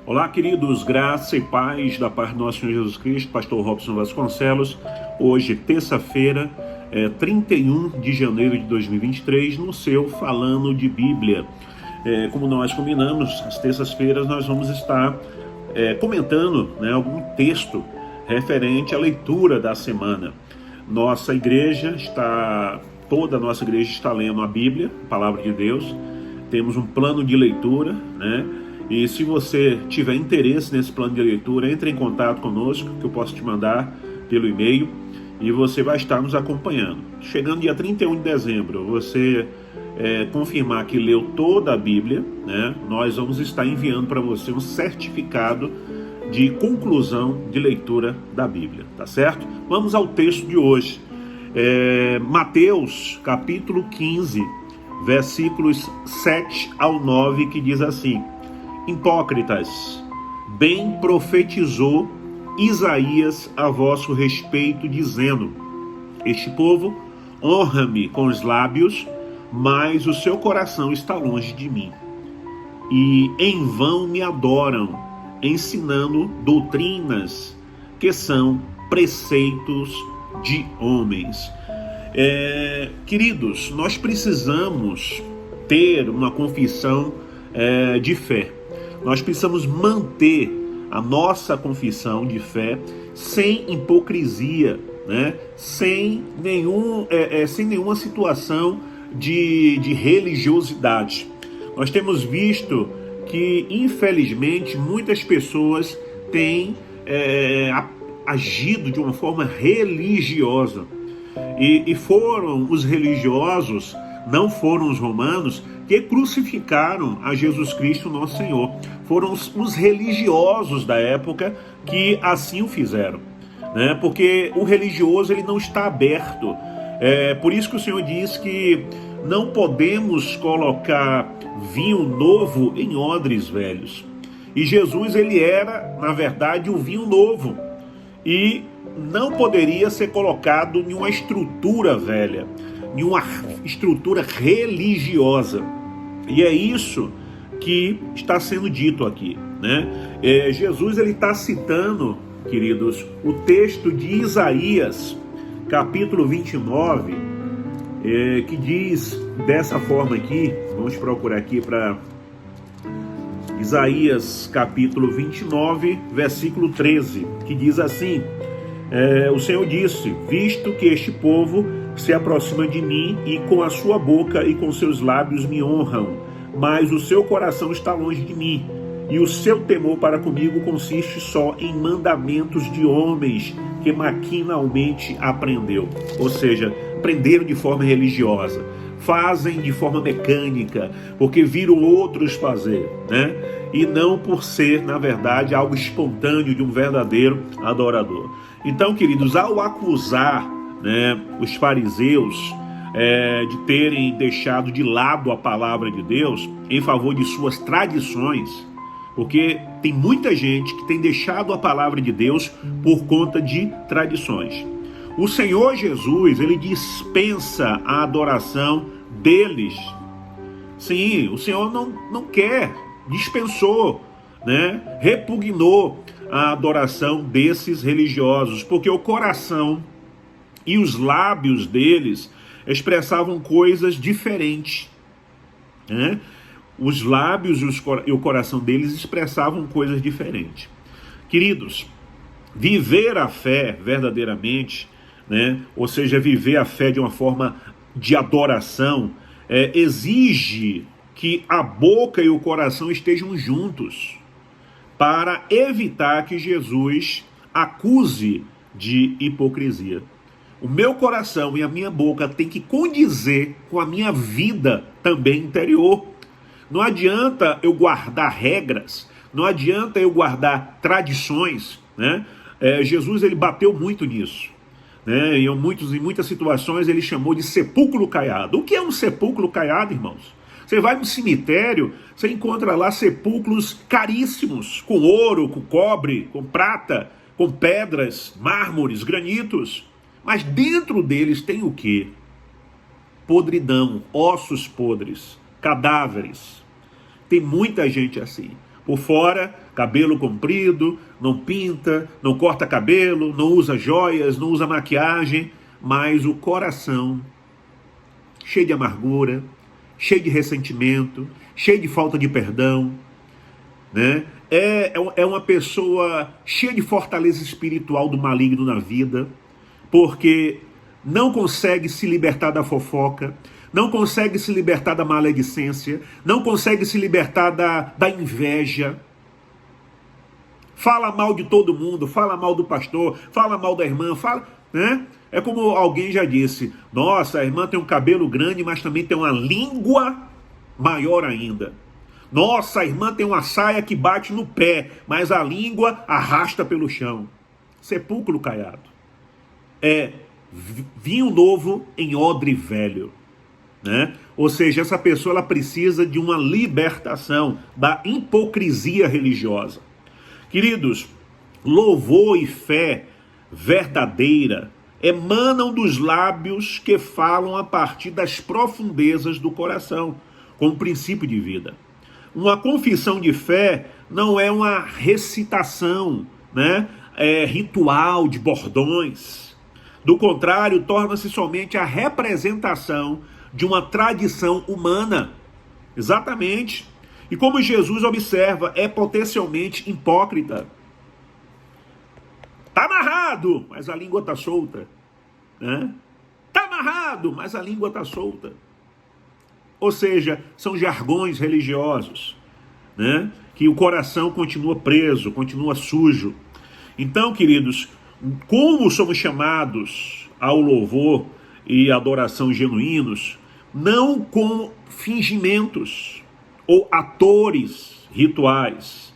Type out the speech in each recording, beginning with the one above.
Olá, queridos, graça e paz da parte do nosso Senhor Jesus Cristo, pastor Robson Vasconcelos. Hoje, terça-feira, 31 de janeiro de 2023, no seu Falando de Bíblia. Como nós combinamos, às terças-feiras nós vamos estar comentando algum texto referente à leitura da semana. Toda a nossa igreja está lendo a Bíblia, a Palavra de Deus. Temos um plano de leitura, E se você tiver interesse nesse plano de leitura, entre em contato conosco, que eu posso te mandar pelo e-mail, e você vai estar nos acompanhando. Chegando dia 31 de dezembro, você confirmar que leu toda a Bíblia, nós vamos estar enviando para você um certificado de conclusão de leitura da Bíblia, tá certo? Vamos ao texto de hoje. Mateus, capítulo 15, versículos 7 ao 9, que diz assim: Hipócritas, bem profetizou Isaías a vosso respeito, dizendo: Este povo honra-me com os lábios, mas o seu coração está longe de mim. E em vão me adoram, ensinando doutrinas que são preceitos de homens. Queridos, nós precisamos ter uma confissão de fé. Nós precisamos manter a nossa confissão de fé sem hipocrisia, sem nenhuma situação de religiosidade. Nós temos visto que, infelizmente, muitas pessoas têm agido de uma forma religiosa. E foram os religiosos, não foram os romanos, que crucificaram a Jesus Cristo, nosso Senhor. Foram os religiosos da época que assim o fizeram, porque o religioso ele não está aberto. Por isso que o Senhor diz que não podemos colocar vinho novo em odres velhos. E Jesus, ele era, na verdade, o vinho novo. E não poderia ser colocado em uma estrutura velha, em uma estrutura religiosa. E é isso que está sendo dito aqui, Jesus, ele está citando, queridos, o texto de Isaías, capítulo 29, que diz dessa forma aqui. Vamos procurar aqui para Isaías, capítulo 29, versículo 13, que diz assim: o Senhor disse: visto que este povo se aproxima de mim e com a sua boca e com seus lábios me honram, mas o seu coração está longe de mim, e o seu temor para comigo consiste só em mandamentos de homens que maquinalmente aprendeu. Ou seja, aprenderam de forma religiosa, fazem de forma mecânica, porque viram outros fazer, e não por ser, na verdade, algo espontâneo de um verdadeiro adorador. Então, queridos, ao acusar os fariseus de terem deixado de lado a palavra de Deus em favor de suas tradições, porque tem muita gente que tem deixado a palavra de Deus por conta de tradições. O Senhor Jesus, ele dispensa a adoração deles. Sim, o Senhor não quer, dispensou, repugnou a adoração desses religiosos, porque o coração e os lábios deles expressavam coisas diferentes, Os lábios e o coração deles expressavam coisas diferentes. Queridos, viver a fé verdadeiramente, ou seja, viver a fé de uma forma de adoração, exige que a boca e o coração estejam juntos, para evitar que Jesus acuse de hipocrisia. O meu coração e a minha boca tem que condizer com a minha vida também interior. Não adianta eu guardar regras, não adianta eu guardar tradições, Jesus, ele bateu muito nisso, Em muitas situações ele chamou de sepulcro caiado. O que é um sepulcro caiado, irmãos? Você vai no cemitério, você encontra lá sepulcros caríssimos, com ouro, com cobre, com prata, com pedras, mármores, granitos. Mas dentro deles tem o quê? Podridão, ossos podres, cadáveres. Tem muita gente assim. Por fora, cabelo comprido, não pinta, não corta cabelo, não usa joias, não usa maquiagem, mas o coração cheio de amargura, cheio de ressentimento, cheio de falta de perdão, né? É uma pessoa cheia de fortaleza espiritual do maligno na vida, porque não consegue se libertar da fofoca, não consegue se libertar da maledicência, não consegue se libertar da inveja. Fala mal de todo mundo, fala mal do pastor, fala mal da irmã, fala, né? É como alguém já disse, nossa, a irmã tem um cabelo grande, mas também tem uma língua maior ainda. Nossa, a irmã tem uma saia que bate no pé, mas a língua arrasta pelo chão. Sepulcro caiado. É vinho novo em odre velho, né? Ou seja, essa pessoa ela precisa de uma libertação da hipocrisia religiosa. Queridos, louvor e fé verdadeira emanam dos lábios que falam a partir das profundezas do coração, como princípio de vida. Uma confissão de fé não é uma recitação, né? Ritual de bordões. Do contrário, torna-se somente a representação de uma tradição humana. Exatamente. E como Jesus observa, é potencialmente hipócrita. Está amarrado, mas a língua está solta. Está amarrado, mas a língua está solta. Ou seja, são jargões religiosos, né? Que o coração continua preso, continua sujo. Então, queridos, como somos chamados ao louvor e adoração genuínos, não com fingimentos ou atores rituais,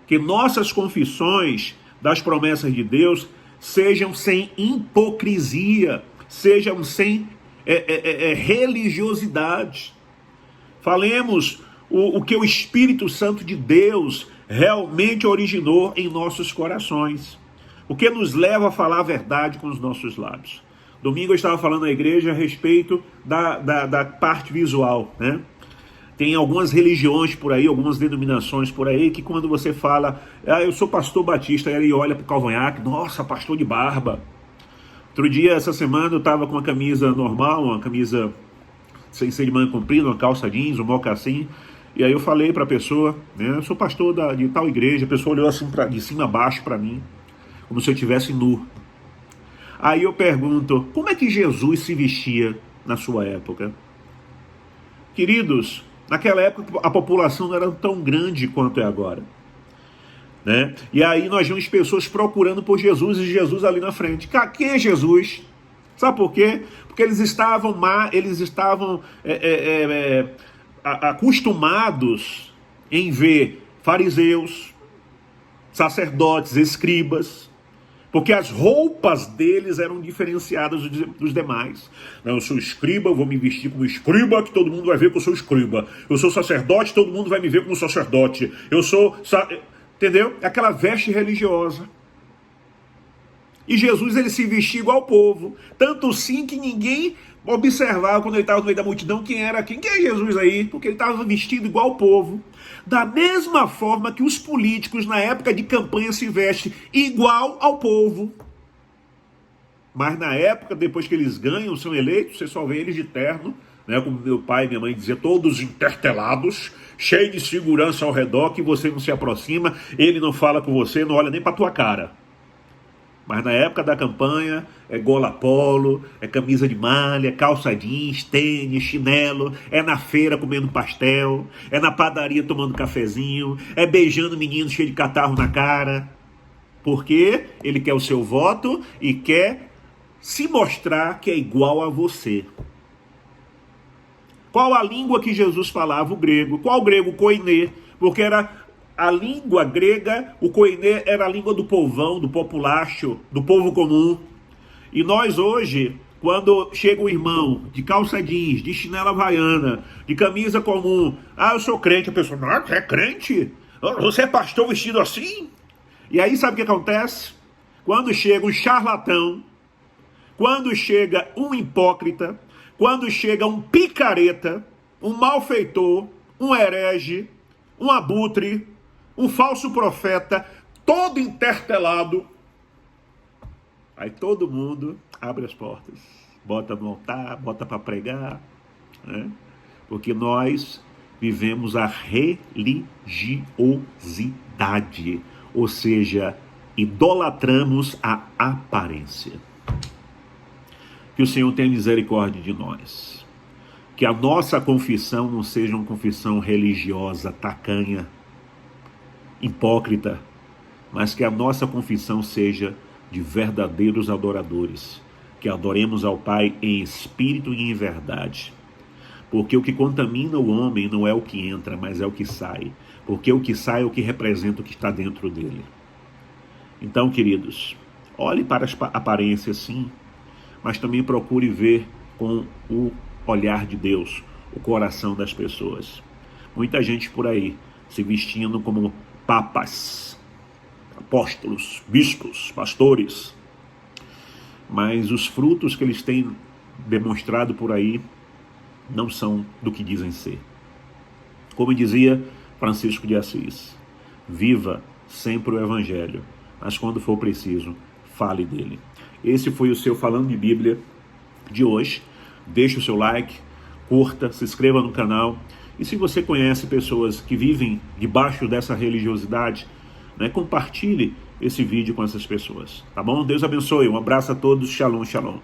que nossas confissões das promessas de Deus sejam sem hipocrisia, sejam sem religiosidade. Falemos o que o Espírito Santo de Deus realmente originou em nossos corações, o que nos leva a falar a verdade com os nossos lábios. Domingo eu estava falando na igreja a respeito da parte visual, né? Tem algumas religiões por aí, algumas denominações por aí, que quando você fala, eu sou pastor batista, aí ele olha para o cavanhaque, nossa, pastor de barba. Outro dia, essa semana, eu estava com uma camisa normal, uma camisa sem ser de manga comprida, uma calça jeans, um mocassim, e aí eu falei para a pessoa, né, eu sou pastor de tal igreja, a pessoa olhou assim de cima a baixo para mim, como se eu estivesse nu. Aí eu pergunto, como é que Jesus se vestia na sua época? Queridos, naquela época a população não era tão grande quanto é agora, né? E aí nós vemos pessoas procurando por Jesus e Jesus ali na frente. Quem é Jesus? Sabe por quê? Porque eles estavam acostumados em ver fariseus, sacerdotes, escribas, porque as roupas deles eram diferenciadas dos demais. Não, eu sou escriba, eu vou me vestir como escriba, que todo mundo vai ver que eu sou escriba. Eu sou sacerdote, todo mundo vai me ver como sacerdote. Eu sou... Entendeu? Aquela veste religiosa. E Jesus, ele se vestia igual ao povo. Tanto sim que ninguém observava quando ele estava no meio da multidão quem era quem. Quem é Jesus aí? Porque ele estava vestido igual ao povo. Da mesma forma que os políticos na época de campanha se vestem igual ao povo. Mas na época, depois que eles ganham, são eleitos, você só vê eles de terno, né? Como meu pai e minha mãe diziam, todos intertelados, cheio de segurança ao redor, que você não se aproxima, ele não fala com você, não olha nem para tua cara. Mas na época da campanha, é gola polo, é camisa de malha, calça jeans, tênis, chinelo, é na feira comendo pastel, é na padaria tomando cafezinho, é beijando menino cheio de catarro na cara. Porque ele quer o seu voto e quer se mostrar que é igual a você. Qual a língua que Jesus falava? O grego. Qual o grego? Koiné. Porque era... A língua grega, o koiné era a língua do povão, do populacho, do povo comum. E nós hoje, quando chega um irmão de calça jeans, de chinela havaiana, de camisa comum, eu sou crente, a pessoa, não, você é crente? Você é pastor vestido assim? E aí sabe o que acontece? Quando chega um charlatão, quando chega um hipócrita, quando chega um picareta, um malfeitor, um herege, um abutre, um falso profeta, todo intertelado. Aí todo mundo abre as portas, bota no altar, bota para pregar, né? Porque nós vivemos a religiosidade, ou seja, idolatramos a aparência. Que o Senhor tenha misericórdia de nós. Que a nossa confissão não seja uma confissão religiosa, tacanha, hipócrita, mas que a nossa confissão seja de verdadeiros adoradores, que adoremos ao Pai em espírito e em verdade. Porque o que contamina o homem não é o que entra, mas é o que sai. Porque o que sai é o que representa o que está dentro dele. Então, queridos, olhe para as aparências sim, mas também procure ver com o olhar de Deus o coração das pessoas. Muita gente por aí se vestindo como papas, apóstolos, bispos, pastores, mas os frutos que eles têm demonstrado por aí não são do que dizem ser. Como dizia Francisco de Assis, viva sempre o Evangelho, mas quando for preciso, fale dele. Esse foi o seu Falando de Bíblia de hoje. Deixe o seu like, curta, se inscreva no canal. E se você conhece pessoas que vivem debaixo dessa religiosidade, né, compartilhe esse vídeo com essas pessoas. Tá bom? Deus abençoe. Um abraço a todos. Shalom, shalom.